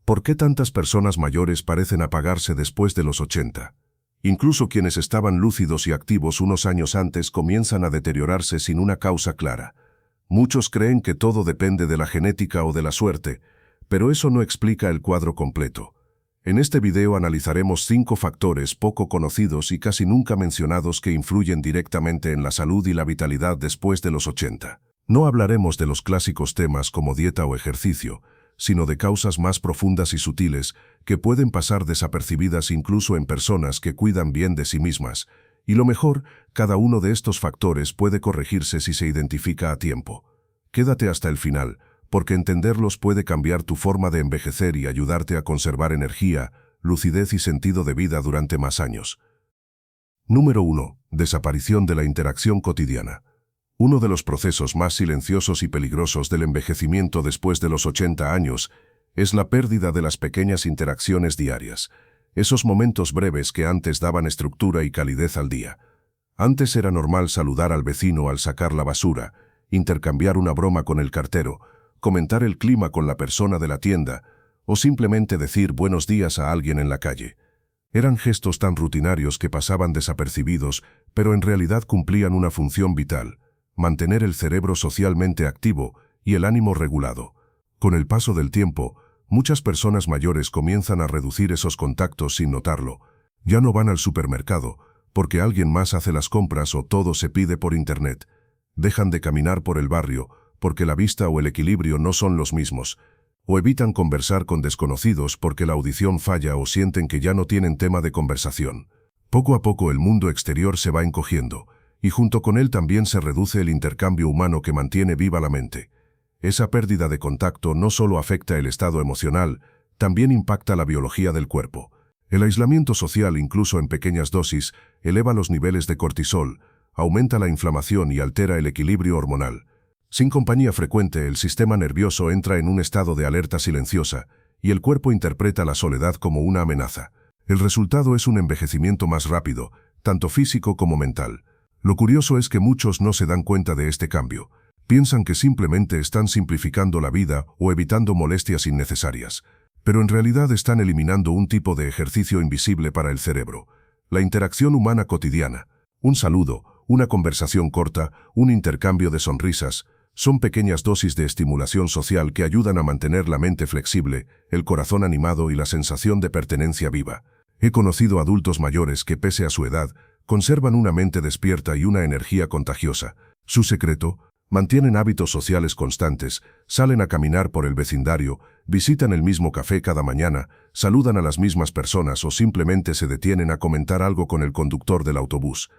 ¿Por qué tantas personas mayores parecen apagarse después de los 80? Incluso quienes estaban lúcidos y activos unos años antes comienzan a deteriorarse sin una causa clara. Muchos creen que todo depende de la genética o de la suerte, pero eso no explica el cuadro completo. En este video analizaremos 5 factores poco conocidos y casi nunca mencionados que influyen directamente en la salud y la vitalidad después de los 80. No hablaremos de los clásicos temas como dieta o ejercicio, sino de causas más profundas y sutiles que pueden pasar desapercibidas incluso en personas que cuidan bien de sí mismas. Y lo mejor, cada uno de estos factores puede corregirse si se identifica a tiempo. Quédate hasta el final, porque entenderlos puede cambiar tu forma de envejecer y ayudarte a conservar energía, lucidez y sentido de vida durante más años. Número 1. Desaparición de la interacción cotidiana. Uno de los procesos más silenciosos y peligrosos del envejecimiento después de los 80 años es la pérdida de las pequeñas interacciones diarias, esos momentos breves que antes daban estructura y calidez al día. Antes era normal saludar al vecino al sacar la basura, intercambiar una broma con el cartero, comentar el clima con la persona de la tienda o simplemente decir buenos días a alguien en la calle. Eran gestos tan rutinarios que pasaban desapercibidos, pero en realidad cumplían una función vital: mantener el cerebro socialmente activo y el ánimo regulado. Con el paso del tiempo, muchas personas mayores comienzan a reducir esos contactos sin notarlo. Ya no van al supermercado, porque alguien más hace las compras o todo se pide por internet. Dejan de caminar por el barrio, porque la vista o el equilibrio no son los mismos. O evitan conversar con desconocidos porque la audición falla o sienten que ya no tienen tema de conversación. Poco a poco el mundo exterior se va encogiendo, y junto con él también se reduce el intercambio humano que mantiene viva la mente. Esa pérdida de contacto no solo afecta el estado emocional, también impacta la biología del cuerpo. El aislamiento social, incluso en pequeñas dosis, eleva los niveles de cortisol, aumenta la inflamación y altera el equilibrio hormonal. Sin compañía frecuente, el sistema nervioso entra en un estado de alerta silenciosa, y el cuerpo interpreta la soledad como una amenaza. El resultado es un envejecimiento más rápido, tanto físico como mental. Lo curioso es que muchos no se dan cuenta de este cambio. Piensan que simplemente están simplificando la vida o evitando molestias innecesarias. Pero en realidad están eliminando un tipo de ejercicio invisible para el cerebro: la interacción humana cotidiana. Un saludo, una conversación corta, un intercambio de sonrisas, son pequeñas dosis de estimulación social que ayudan a mantener la mente flexible, el corazón animado y la sensación de pertenencia viva. He conocido adultos mayores que, pese a su edad, conservan una mente despierta y una energía contagiosa. Su secreto: mantienen hábitos sociales constantes, salen a caminar por el vecindario, visitan el mismo café cada mañana, saludan a las mismas personas o simplemente se detienen a comentar algo con el conductor del autobús.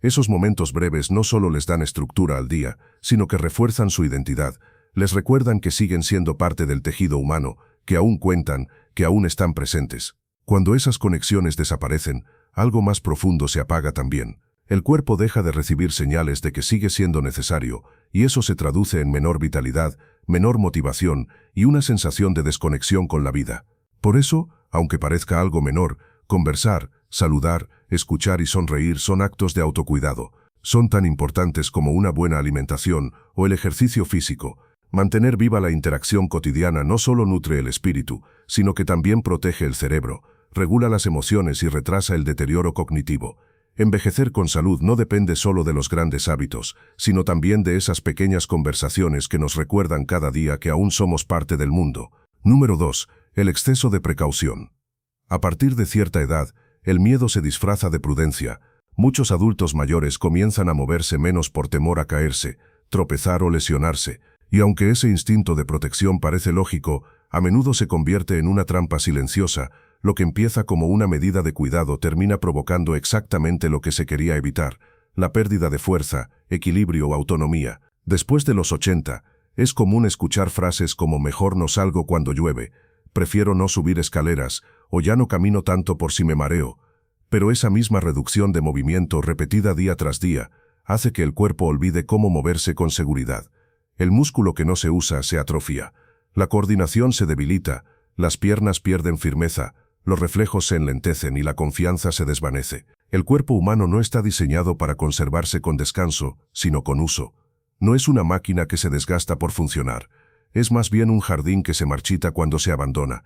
Esos momentos breves no solo les dan estructura al día, sino que refuerzan su identidad, les recuerdan que siguen siendo parte del tejido humano, que aún cuentan, que aún están presentes. Cuando esas conexiones desaparecen, algo más profundo se apaga también. El cuerpo deja de recibir señales de que sigue siendo necesario, y eso se traduce en menor vitalidad, menor motivación y una sensación de desconexión con la vida. Por eso, aunque parezca algo menor, conversar, saludar, escuchar y sonreír son actos de autocuidado. Son tan importantes como una buena alimentación o el ejercicio físico. Mantener viva la interacción cotidiana no solo nutre el espíritu, sino que también protege el cerebro, regula las emociones y retrasa el deterioro cognitivo. Envejecer con salud no depende solo de los grandes hábitos, sino también de esas pequeñas conversaciones que nos recuerdan cada día que aún somos parte del mundo. Número 2. El exceso de precaución. A partir de cierta edad, el miedo se disfraza de prudencia. Muchos adultos mayores comienzan a moverse menos por temor a caerse, tropezar o lesionarse, y aunque ese instinto de protección parece lógico, a menudo se convierte en una trampa silenciosa. Lo que empieza como una medida de cuidado termina provocando exactamente lo que se quería evitar: la pérdida de fuerza, equilibrio o autonomía. Después de los 80, es común escuchar frases como «mejor no salgo cuando llueve», «prefiero no subir escaleras» o «ya no camino tanto por si me mareo». Pero esa misma reducción de movimiento repetida día tras día hace que el cuerpo olvide cómo moverse con seguridad. El músculo que no se usa se atrofia, la coordinación se debilita, las piernas pierden firmeza, los reflejos se enlentecen y la confianza se desvanece. El cuerpo humano no está diseñado para conservarse con descanso, sino con uso. No es una máquina que se desgasta por funcionar. Es más bien un jardín que se marchita cuando se abandona.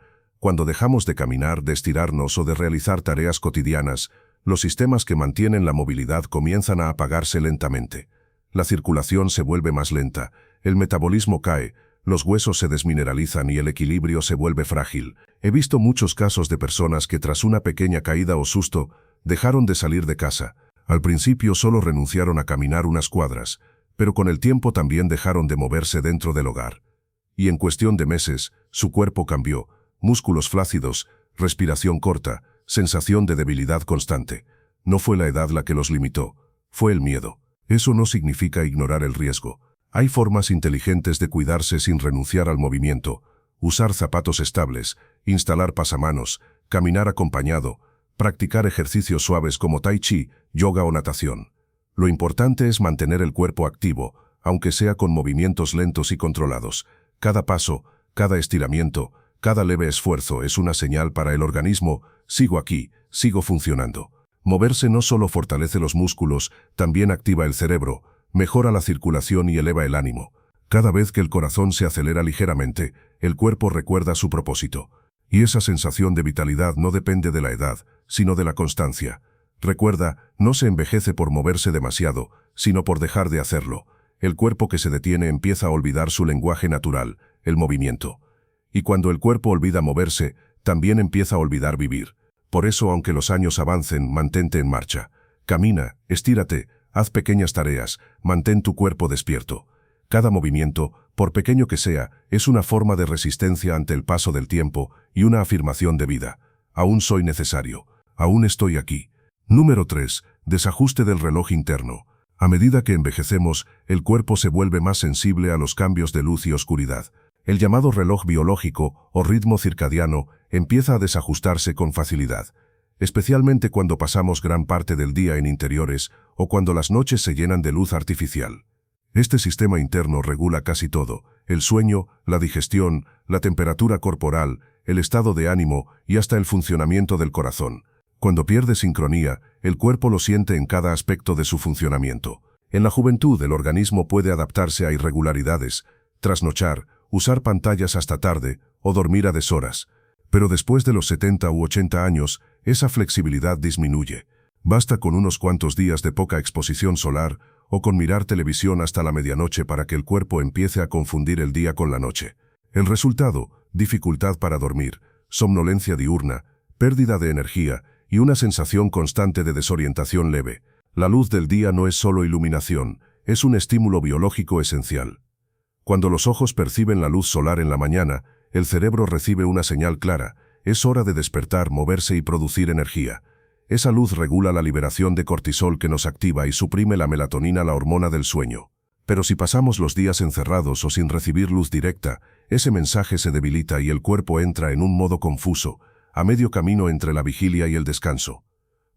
Cuando dejamos de caminar, de estirarnos o de realizar tareas cotidianas, los sistemas que mantienen la movilidad comienzan a apagarse lentamente. La circulación se vuelve más lenta, el metabolismo cae, los huesos se desmineralizan y el equilibrio se vuelve frágil. He visto muchos casos de personas que tras una pequeña caída o susto, dejaron de salir de casa. Al principio solo renunciaron a caminar unas cuadras, pero con el tiempo también dejaron de moverse dentro del hogar. Y en cuestión de meses, su cuerpo cambió, músculos flácidos, respiración corta, sensación de debilidad constante. No fue la edad la que los limitó, fue el miedo. Eso no significa ignorar el riesgo. Hay formas inteligentes de cuidarse sin renunciar al movimiento, usar zapatos estables, instalar pasamanos, caminar acompañado, practicar ejercicios suaves como tai chi, yoga o natación. Lo importante es mantener el cuerpo activo, aunque sea con movimientos lentos y controlados. Cada paso, cada estiramiento, cada leve esfuerzo es una señal para el organismo: sigo aquí, sigo funcionando. Moverse no solo fortalece los músculos, también activa el cerebro, mejora la circulación y eleva el ánimo. Cada vez que el corazón se acelera ligeramente, el cuerpo recuerda su propósito. Y esa sensación de vitalidad no depende de la edad, sino de la constancia. Recuerda, no se envejece por moverse demasiado, sino por dejar de hacerlo. El cuerpo que se detiene empieza a olvidar su lenguaje natural, el movimiento. Y cuando el cuerpo olvida moverse, también empieza a olvidar vivir. Por eso, aunque los años avancen, mantente en marcha. Camina, estírate, haz pequeñas tareas, mantén tu cuerpo despierto. Cada movimiento, por pequeño que sea, es una forma de resistencia ante el paso del tiempo y una afirmación de vida. Aún soy necesario. Aún estoy aquí. Número 3. Desajuste del reloj interno. A medida que envejecemos, el cuerpo se vuelve más sensible a los cambios de luz y oscuridad. El llamado reloj biológico o ritmo circadiano empieza a desajustarse con facilidad, especialmente cuando pasamos gran parte del día en interiores o cuando las noches se llenan de luz artificial. Este sistema interno regula casi todo: el sueño, la digestión, la temperatura corporal, el estado de ánimo y hasta el funcionamiento del corazón. Cuando pierde sincronía, el cuerpo lo siente en cada aspecto de su funcionamiento. En la juventud, el organismo puede adaptarse a irregularidades, trasnochar, usar pantallas hasta tarde o dormir a deshoras. Pero después de los 70 u 80 años, esa flexibilidad disminuye. Basta con unos cuantos días de poca exposición solar o con mirar televisión hasta la medianoche para que el cuerpo empiece a confundir el día con la noche. El resultado: dificultad para dormir, somnolencia diurna, pérdida de energía y una sensación constante de desorientación leve. La luz del día no es solo iluminación, es un estímulo biológico esencial. Cuando los ojos perciben la luz solar en la mañana, el cerebro recibe una señal clara: es hora de despertar, moverse y producir energía. Esa luz regula la liberación de cortisol que nos activa y suprime la melatonina, la hormona del sueño. Pero si pasamos los días encerrados o sin recibir luz directa, ese mensaje se debilita y el cuerpo entra en un modo confuso, a medio camino entre la vigilia y el descanso.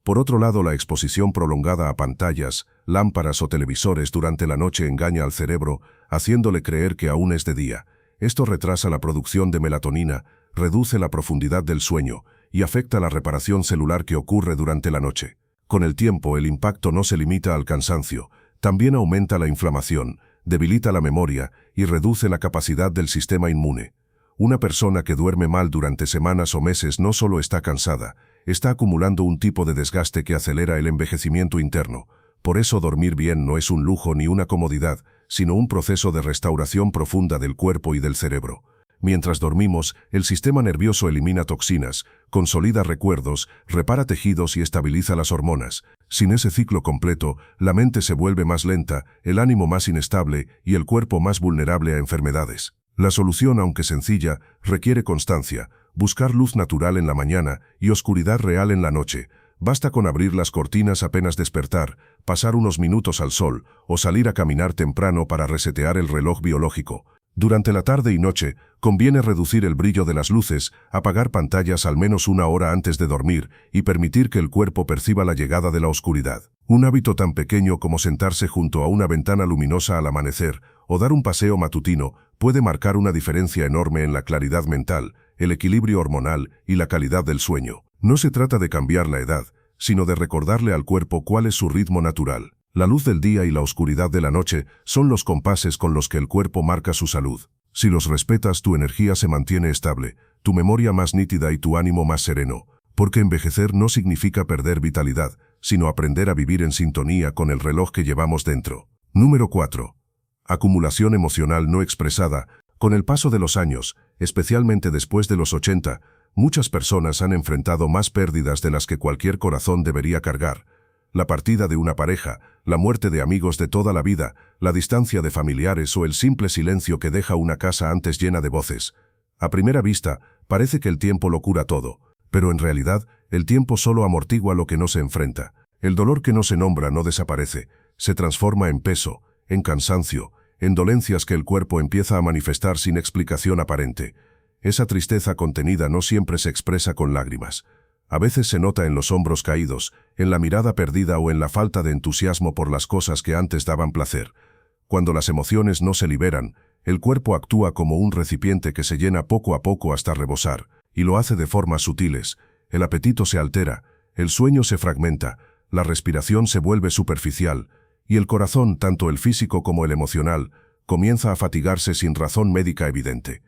Por otro lado, la exposición prolongada a pantallas, lámparas o televisores durante la noche engaña al cerebro, haciéndole creer que aún es de día. Esto retrasa la producción de melatonina, reduce la profundidad del sueño y afecta la reparación celular que ocurre durante la noche. Con el tiempo, el impacto no se limita al cansancio, también aumenta la inflamación, debilita la memoria y reduce la capacidad del sistema inmune. Una persona que duerme mal durante semanas o meses no solo está cansada, está acumulando un tipo de desgaste que acelera el envejecimiento interno. Por eso dormir bien no es un lujo ni una comodidad, sino un proceso de restauración profunda del cuerpo y del cerebro. Mientras dormimos, el sistema nervioso elimina toxinas, consolida recuerdos, repara tejidos y estabiliza las hormonas. Sin ese ciclo completo, la mente se vuelve más lenta, el ánimo más inestable y el cuerpo más vulnerable a enfermedades. La solución, aunque sencilla, requiere constancia: buscar luz natural en la mañana y oscuridad real en la noche. Basta con abrir las cortinas apenas despertar, pasar unos minutos al sol o salir a caminar temprano para resetear el reloj biológico. Durante la tarde y noche, conviene reducir el brillo de las luces, apagar pantallas al menos una hora antes de dormir y permitir que el cuerpo perciba la llegada de la oscuridad. Un hábito tan pequeño como sentarse junto a una ventana luminosa al amanecer o dar un paseo matutino puede marcar una diferencia enorme en la claridad mental, el equilibrio hormonal y la calidad del sueño. No se trata de cambiar la edad, sino de recordarle al cuerpo cuál es su ritmo natural. La luz del día y la oscuridad de la noche son los compases con los que el cuerpo marca su salud. Si los respetas, tu energía se mantiene estable, tu memoria más nítida y tu ánimo más sereno, porque envejecer no significa perder vitalidad, sino aprender a vivir en sintonía con el reloj que llevamos dentro. Número 4. Acumulación emocional no expresada. Con el paso de los años, especialmente después de los 80, muchas personas han enfrentado más pérdidas de las que cualquier corazón debería cargar. La partida de una pareja, la muerte de amigos de toda la vida, la distancia de familiares o el simple silencio que deja una casa antes llena de voces. A primera vista, parece que el tiempo lo cura todo, pero en realidad, el tiempo solo amortigua lo que no se enfrenta. El dolor que no se nombra no desaparece, se transforma en peso, en cansancio, en dolencias que el cuerpo empieza a manifestar sin explicación aparente. Esa tristeza contenida no siempre se expresa con lágrimas. A veces se nota en los hombros caídos, en la mirada perdida o en la falta de entusiasmo por las cosas que antes daban placer. Cuando las emociones no se liberan, el cuerpo actúa como un recipiente que se llena poco a poco hasta rebosar, y lo hace de formas sutiles. El apetito se altera, el sueño se fragmenta, la respiración se vuelve superficial, y el corazón, tanto el físico como el emocional, comienza a fatigarse sin razón médica evidente.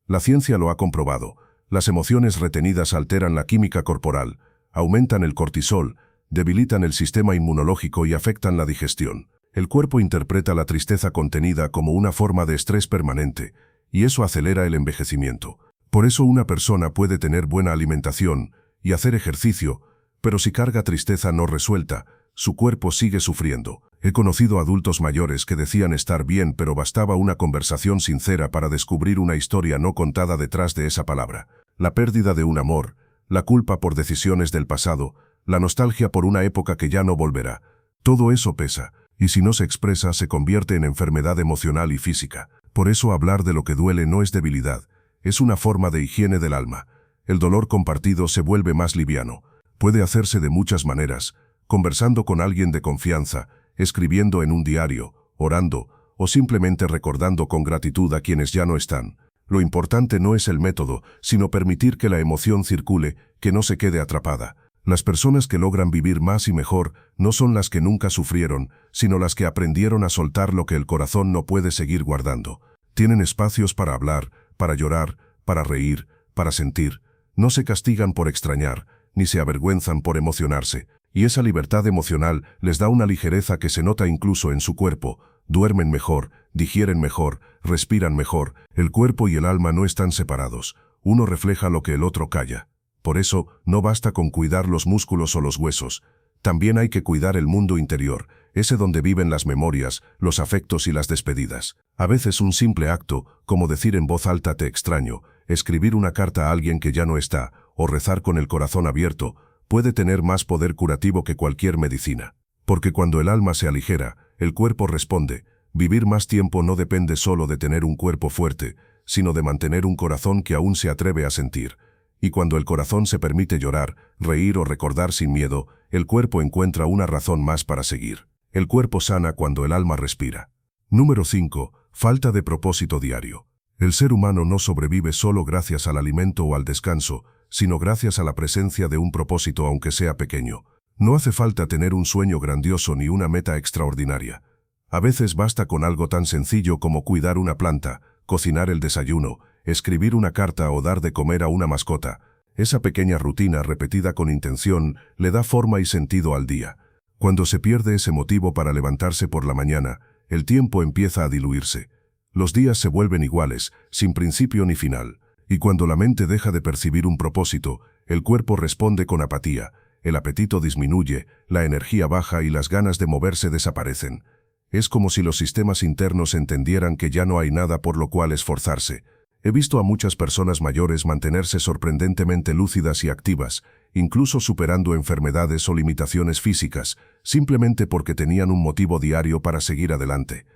La ciencia lo ha comprobado. Las emociones retenidas alteran la química corporal, aumentan el cortisol, debilitan el sistema inmunológico y afectan la digestión. El cuerpo interpreta la tristeza contenida como una forma de estrés permanente, y eso acelera el envejecimiento. Por eso una persona puede tener buena alimentación y hacer ejercicio, pero si carga tristeza no resuelta, su cuerpo sigue sufriendo. He conocido adultos mayores que decían estar bien, pero bastaba una conversación sincera para descubrir una historia no contada detrás de esa palabra. La pérdida de un amor, la culpa por decisiones del pasado, la nostalgia por una época que ya no volverá. Todo eso pesa, y si no se expresa se convierte en enfermedad emocional y física. Por eso hablar de lo que duele no es debilidad, es una forma de higiene del alma. El dolor compartido se vuelve más liviano. Puede hacerse de muchas maneras, conversando con alguien de confianza, escribiendo en un diario, orando, o simplemente recordando con gratitud a quienes ya no están. Lo importante no es el método, sino permitir que la emoción circule, que no se quede atrapada. Las personas que logran vivir más y mejor no son las que nunca sufrieron, sino las que aprendieron a soltar lo que el corazón no puede seguir guardando. Tienen espacios para hablar, para llorar, para reír, para sentir. No se castigan por extrañar, ni se avergüenzan por emocionarse. Y esa libertad emocional les da una ligereza que se nota incluso en su cuerpo. Duermen mejor, digieren mejor, respiran mejor. El cuerpo y el alma no están separados. Uno refleja lo que el otro calla. Por eso, no basta con cuidar los músculos o los huesos. También hay que cuidar el mundo interior, ese donde viven las memorias, los afectos y las despedidas. A veces un simple acto, como decir en voz alta "te extraño", escribir una carta a alguien que ya no está, o rezar con el corazón abierto, puede tener más poder curativo que cualquier medicina. Porque cuando el alma se aligera, el cuerpo responde. Vivir más tiempo no depende solo de tener un cuerpo fuerte, sino de mantener un corazón que aún se atreve a sentir. Y cuando el corazón se permite llorar, reír o recordar sin miedo, el cuerpo encuentra una razón más para seguir. El cuerpo sana cuando el alma respira. Número 5. Falta de propósito diario. El ser humano no sobrevive solo gracias al alimento o al descanso, sino gracias a la presencia de un propósito aunque sea pequeño. No hace falta tener un sueño grandioso ni una meta extraordinaria. A veces basta con algo tan sencillo como cuidar una planta, cocinar el desayuno, escribir una carta o dar de comer a una mascota. Esa pequeña rutina repetida con intención le da forma y sentido al día. Cuando se pierde ese motivo para levantarse por la mañana, el tiempo empieza a diluirse. Los días se vuelven iguales, sin principio ni final. Y cuando la mente deja de percibir un propósito, el cuerpo responde con apatía, el apetito disminuye, la energía baja y las ganas de moverse desaparecen. Es como si los sistemas internos entendieran que ya no hay nada por lo cual esforzarse. He visto a muchas personas mayores mantenerse sorprendentemente lúcidas y activas, incluso superando enfermedades o limitaciones físicas, simplemente porque tenían un motivo diario para seguir adelante.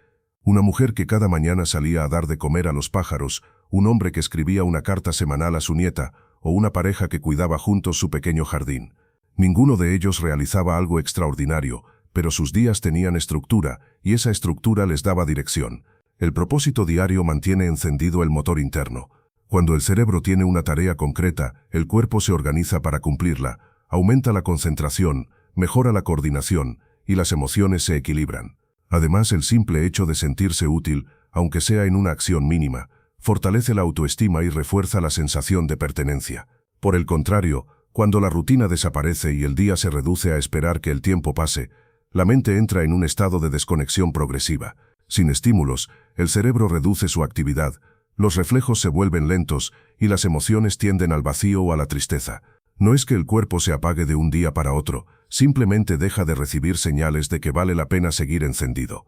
Una mujer que cada mañana salía a dar de comer a los pájaros, un hombre que escribía una carta semanal a su nieta, o una pareja que cuidaba juntos su pequeño jardín. Ninguno de ellos realizaba algo extraordinario, pero sus días tenían estructura, y esa estructura les daba dirección. El propósito diario mantiene encendido el motor interno. Cuando el cerebro tiene una tarea concreta, el cuerpo se organiza para cumplirla, aumenta la concentración, mejora la coordinación, y las emociones se equilibran. Además, el simple hecho de sentirse útil, aunque sea en una acción mínima, fortalece la autoestima y refuerza la sensación de pertenencia. Por el contrario, cuando la rutina desaparece y el día se reduce a esperar que el tiempo pase, la mente entra en un estado de desconexión progresiva. Sin estímulos, el cerebro reduce su actividad, los reflejos se vuelven lentos y las emociones tienden al vacío o a la tristeza. No es que el cuerpo se apague de un día para otro, simplemente deja de recibir señales de que vale la pena seguir encendido.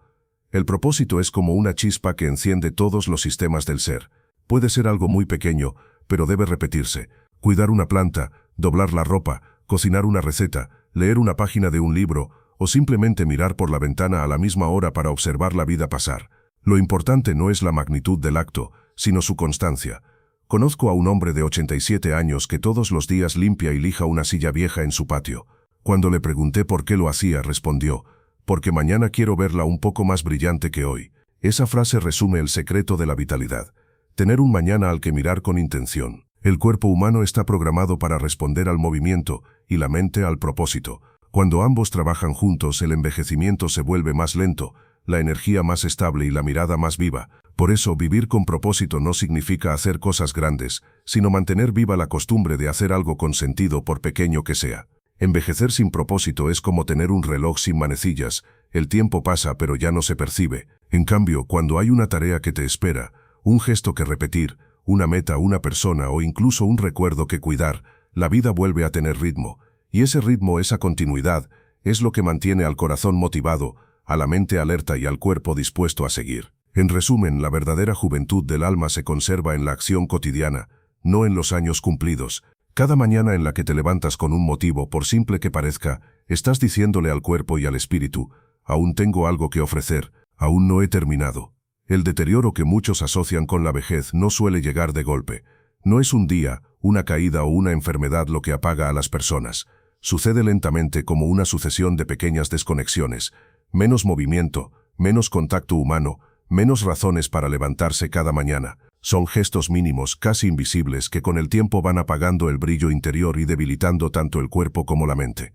El propósito es como una chispa que enciende todos los sistemas del ser. Puede ser algo muy pequeño, pero debe repetirse. Cuidar una planta, doblar la ropa, cocinar una receta, leer una página de un libro, o simplemente mirar por la ventana a la misma hora para observar la vida pasar. Lo importante no es la magnitud del acto, sino su constancia. Conozco a un hombre de 87 años que todos los días limpia y lija una silla vieja en su patio. Cuando le pregunté por qué lo hacía, respondió: porque mañana quiero verla un poco más brillante que hoy. Esa frase resume el secreto de la vitalidad. Tener un mañana al que mirar con intención. El cuerpo humano está programado para responder al movimiento y la mente al propósito. Cuando ambos trabajan juntos, el envejecimiento se vuelve más lento, la energía más estable y la mirada más viva. Por eso, vivir con propósito no significa hacer cosas grandes, sino mantener viva la costumbre de hacer algo con sentido por pequeño que sea. Envejecer sin propósito es como tener un reloj sin manecillas. El tiempo pasa pero ya no se percibe. En cambio, cuando hay una tarea que te espera, un gesto que repetir, una meta, una persona o incluso un recuerdo que cuidar, la vida vuelve a tener ritmo. Y ese ritmo, esa continuidad, es lo que mantiene al corazón motivado, a la mente alerta y al cuerpo dispuesto a seguir. En resumen, la verdadera juventud del alma se conserva en la acción cotidiana, no en los años cumplidos. Cada mañana en la que te levantas con un motivo, por simple que parezca, estás diciéndole al cuerpo y al espíritu: aún tengo algo que ofrecer, aún no he terminado. El deterioro que muchos asocian con la vejez no suele llegar de golpe. No es un día, una caída o una enfermedad lo que apaga a las personas. Sucede lentamente, como una sucesión de pequeñas desconexiones. Menos movimiento, menos contacto humano, menos razones para levantarse cada mañana. Son gestos mínimos, casi invisibles, que con el tiempo van apagando el brillo interior y debilitando tanto el cuerpo como la mente.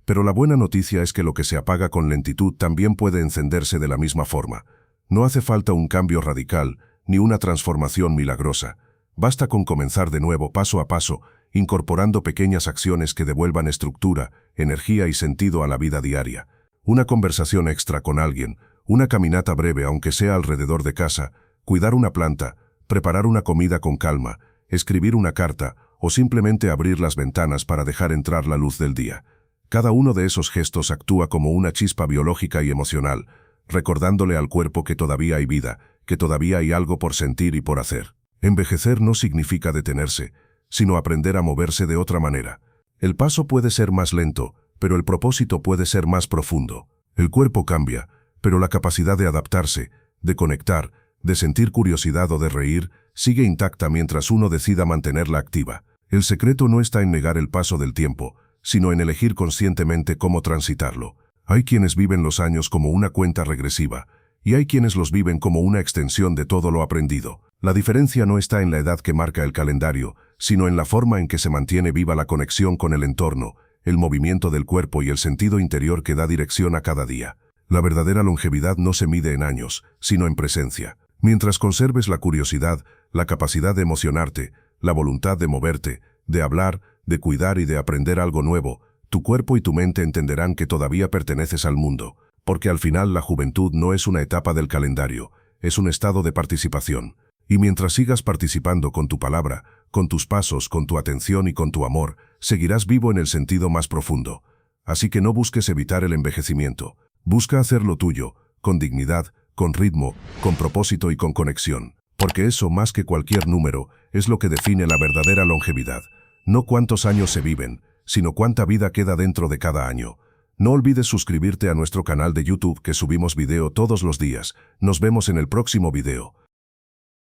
Pero la buena noticia es que lo que se apaga con lentitud también puede encenderse de la misma forma. No hace falta un cambio radical, ni una transformación milagrosa. Basta con comenzar de nuevo, paso a paso, incorporando pequeñas acciones que devuelvan estructura, energía y sentido a la vida diaria. Una conversación extra con alguien, una caminata breve aunque sea alrededor de casa, cuidar una planta, preparar una comida con calma, escribir una carta o simplemente abrir las ventanas para dejar entrar la luz del día. Cada uno de esos gestos actúa como una chispa biológica y emocional, recordándole al cuerpo que todavía hay vida, que todavía hay algo por sentir y por hacer. Envejecer no significa detenerse, sino aprender a moverse de otra manera. El paso puede ser más lento, pero el propósito puede ser más profundo. El cuerpo cambia, pero la capacidad de adaptarse, de conectar, de sentir curiosidad o de reír, sigue intacta mientras uno decida mantenerla activa. El secreto no está en negar el paso del tiempo, sino en elegir conscientemente cómo transitarlo. Hay quienes viven los años como una cuenta regresiva, y hay quienes los viven como una extensión de todo lo aprendido. La diferencia no está en la edad que marca el calendario, sino en la forma en que se mantiene viva la conexión con el entorno, el movimiento del cuerpo y el sentido interior que da dirección a cada día. La verdadera longevidad no se mide en años, sino en presencia. Mientras conserves la curiosidad, la capacidad de emocionarte, la voluntad de moverte, de hablar, de cuidar y de aprender algo nuevo, tu cuerpo y tu mente entenderán que todavía perteneces al mundo, porque al final la juventud no es una etapa del calendario, es un estado de participación. Y mientras sigas participando con tu palabra, con tus pasos, con tu atención y con tu amor, seguirás vivo en el sentido más profundo. Así que no busques evitar el envejecimiento. Busca hacer lo tuyo, con dignidad, con ritmo, con propósito y con conexión. Porque eso, más que cualquier número, es lo que define la verdadera longevidad. No cuántos años se viven, sino cuánta vida queda dentro de cada año. No olvides suscribirte a nuestro canal de YouTube, que subimos video todos los días. Nos vemos en el próximo video.